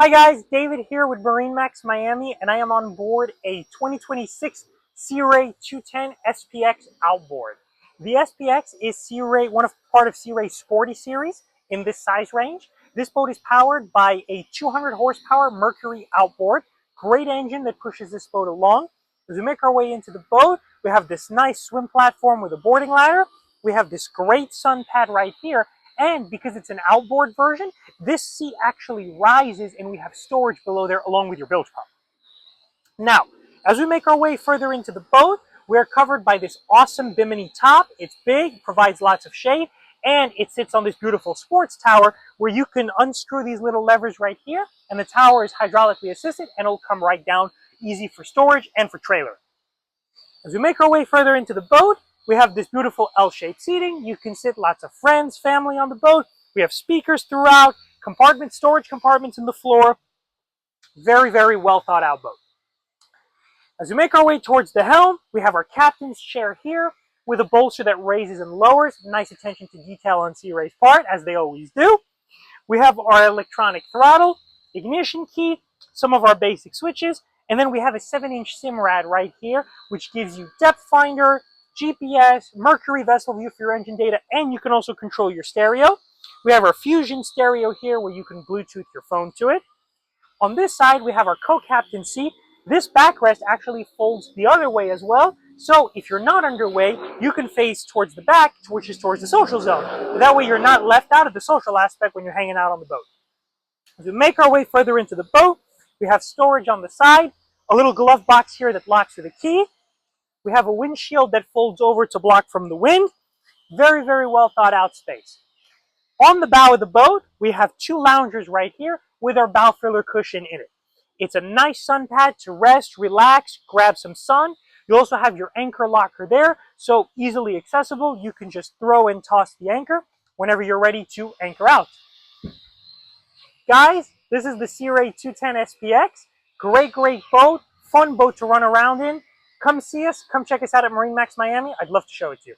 Hi guys, David here with MarineMax Miami, and I am on board a 2026 Sea Ray 210 SPX outboard. The SPX is Sea Ray, part of Sea Ray's Sporty series in this size range. This boat is powered by a 200 horsepower Mercury outboard. Great engine that pushes this boat along. As we make our way into the boat, we have this nice swim platform with a boarding ladder. We have this great sun pad right here, and because it's an outboard version, this seat actually rises and we have storage below there along with your bilge pump. Now, as we make our way further into the boat, we're covered by this awesome bimini top. It's big, provides lots of shade, and it sits on this beautiful sports tower where you can unscrew these little levers right here, and the tower is hydraulically assisted and it'll come right down, easy for storage and for trailer. As we make our way further into the boat, we have this beautiful L-shaped seating. You can sit lots of friends, family on the boat. We have speakers throughout, storage compartments in the floor. Very, very well thought out boat. As we make our way towards the helm, we have our captain's chair here with a bolster that raises and lowers. Nice attention to detail on Sea Ray's part, as they always do. We have our electronic throttle, ignition key, some of our basic switches, and then we have a 7-inch sim rad right here, which gives you depth finder, GPS, Mercury vessel view for your engine data, and you can also control your stereo. We have our Fusion stereo here where you can Bluetooth your phone to it. On this side, we have our co-captain seat. This backrest actually folds the other way as well. So if you're not underway, you can face towards the back, which is towards the social zone. That way you're not left out of the social aspect when you're hanging out on the boat. As we make our way further into the boat, we have storage on the side, a little glove box here that locks with a key. We have a windshield that folds over to block from the wind. Very, very well thought out space. On the bow of the boat, we have 2 loungers right here with our bow filler cushion in it. It's a nice sun pad to rest, relax, grab some sun. You also have your anchor locker there, so easily accessible. You can just throw and toss the anchor whenever you're ready to anchor out. Guys, this is the Sea Ray 210 SPX. Great, great boat. Fun boat to run around in. Come see us. Come check us out at MarineMax Miami. I'd love to show it to you.